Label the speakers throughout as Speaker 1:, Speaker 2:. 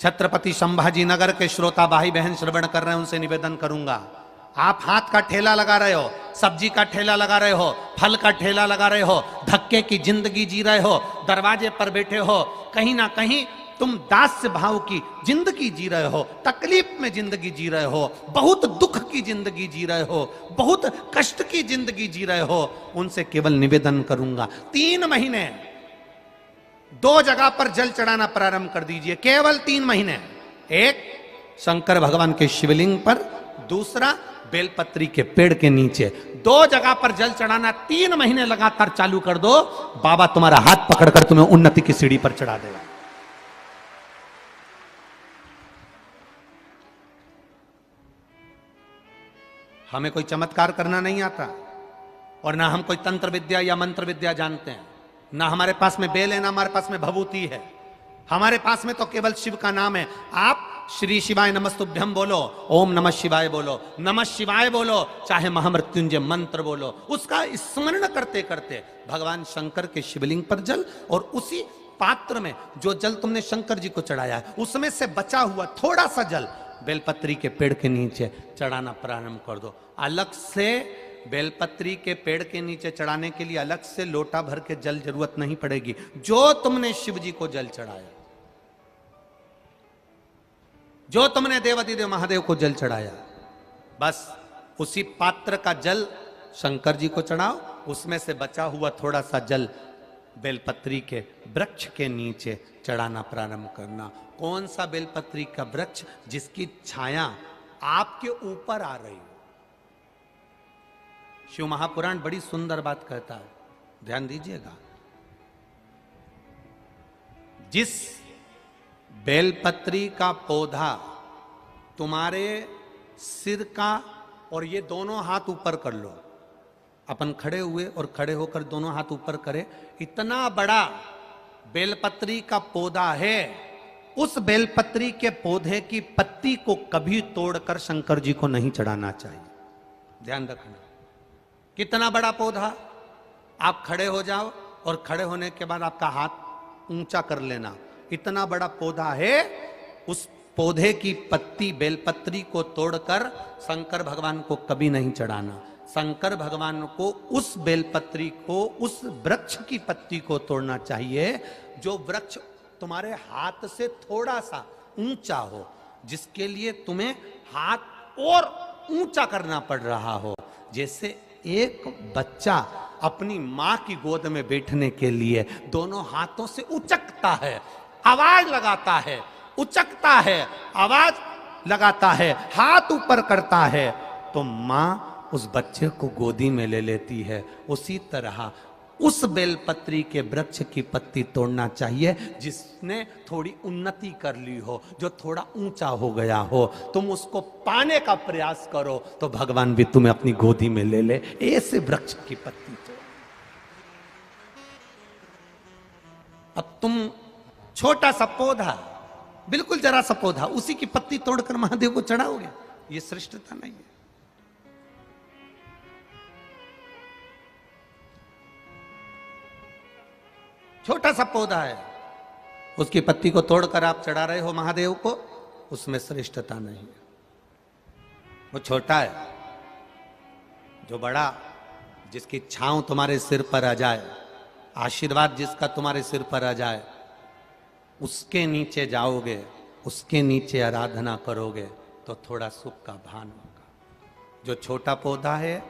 Speaker 1: छत्रपति संभाजी नगर के श्रोता भाई बहन श्रवण कर रहे हैं, उनसे निवेदन करूंगा, आप हाथ का ठेला लगा रहे हो, सब्जी का ठेला लगा रहे हो, फल का ठेला लगा रहे हो, धक्के की जिंदगी जी रहे हो, दरवाजे पर बैठे हो, कहीं ना कहीं तुम दास्य भाव की जिंदगी जी रहे हो, तकलीफ में जिंदगी जी रहे हो, बहुत दुख की जिंदगी जी रहे हो, बहुत कष्ट की जिंदगी जी रहे हो, उनसे केवल निवेदन करूंगा 3 महीने 2 जगह पर जल चढ़ाना प्रारंभ कर दीजिए, केवल 3 महीने। एक शंकर भगवान के शिवलिंग पर, दूसरा बेलपत्री के पेड़ के नीचे, 2 जगह पर जल चढ़ाना 3 महीने लगातार चालू कर दो, बाबा तुम्हारा हाथ पकड़कर तुम्हें उन्नति की सीढ़ी पर चढ़ा देगा। हमें कोई चमत्कार करना नहीं आता और ना हम कोई तंत्र विद्या या मंत्र विद्या जानते हैं, ना हमारे पास में बेल है, ना हमारे पास में भभूति है, हमारे पास में तो केवल शिव का नाम है। आप श्री शिवाय नमस्तुभ्यम बोलो, ओम नमः शिवाय बोलो, नमः शिवाय बोलो, चाहे महामृत्युंजय मंत्र बोलो, उसका स्मरण करते करते भगवान शंकर के शिवलिंग पर जल, और उसी पात्र में जो जल तुमने शंकर जी को चढ़ाया है उसमें से बचा हुआ थोड़ा सा जल बेलपत्री के पेड़ के नीचे चढ़ाना प्रारंभ कर दो। अलग से बेलपत्री के पेड़ के नीचे चढ़ाने के लिए अलग से लोटा भर के जल जरूरत नहीं पड़ेगी। जो तुमने शिव जी को जल चढ़ाया, जो तुमने देवाधिदेव महादेव को जल चढ़ाया, बस उसी पात्र का जल शंकर जी को चढ़ाओ, उसमें से बचा हुआ थोड़ा सा जल बेलपत्री के वृक्ष के नीचे चढ़ाना प्रारंभ करना। कौन सा बेलपत्री का वृक्ष? जिसकी छाया आपके ऊपर आ रही हो। शिव महापुराण बड़ी सुंदर बात कहता है, ध्यान दीजिएगा। जिस बेलपत्री का पौधा तुम्हारे सिर का, और ये दोनों हाथ ऊपर कर लो, अपन खड़े हुए और खड़े होकर दोनों हाथ ऊपर करें, इतना बड़ा बेलपत्री का पौधा है, उस बेलपत्री के पौधे की पत्ती को कभी तोड़कर शंकर जी को नहीं चढ़ाना चाहिए। ध्यान रखना, कितना बड़ा पौधा। आप खड़े हो जाओ और खड़े होने के बाद आपका हाथ ऊंचा कर लेना, इतना बड़ा पौधा है, उस पौधे की पत्ती बेलपत्री को तोड़कर शंकर भगवान को कभी नहीं चढ़ाना। शंकर भगवान को उस बेलपत्री को, उस वृक्ष की पत्ती को तोड़ना चाहिए जो वृक्ष तुम्हारे हाथ से थोड़ा सा ऊंचा हो, जिसके लिए तुम्हें हाथ और ऊंचा करना पड़ रहा हो। जैसे एक बच्चा अपनी मां की गोद में बैठने के लिए दोनों हाथों से उचकता है, आवाज लगाता है, उचकता है, आवाज लगाता है, हाथ ऊपर करता है, तो मां उस बच्चे को गोदी में ले लेती है। उसी तरह उस बेलपत्री के वृक्ष की पत्ती तोड़ना चाहिए जिसने थोड़ी उन्नति कर ली हो, जो थोड़ा ऊंचा हो गया हो। तुम उसको पाने का प्रयास करो तो भगवान भी तुम्हें अपनी गोदी में ले ले। ऐसे वृक्ष की पत्ती तोड़। अब तुम छोटा सा पौधा, बिल्कुल जरा सा पौधा, उसी की पत्ती तोड़कर महादेव को चढ़ाओगे, ये श्रेष्ठता नहीं है। छोटा सा पौधा है, उसकी पत्ती को तोड़कर आप चढ़ा रहे हो महादेव को, उसमें श्रेष्ठता नहीं है। वो छोटा है, जो बड़ा, जिसकी छांव तुम्हारे सिर पर आ जाए, आशीर्वाद जिसका तुम्हारे सिर पर आ जाए, उसके नीचे जाओगे, उसके नीचे आराधना करोगे तो थोड़ा सुख का भान होगा। जो छोटा पौधा है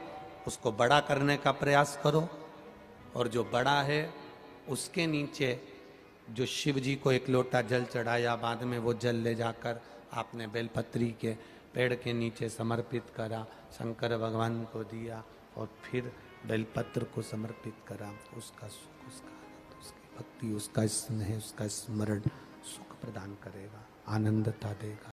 Speaker 1: उसको बड़ा करने का प्रयास करो, और जो बड़ा है उसके नीचे जो शिव जी को एक लोटा जल चढ़ाया, बाद में वो जल ले जाकर आपने बेलपत्री के पेड़ के नीचे समर्पित करा, शंकर भगवान को दिया और फिर बेलपत्र को समर्पित करा, उसका सुख, उसका आनंद, उसकी भक्ति, उसका स्नेह, उसका स्मरण सुख प्रदान करेगा, आनंदता देगा।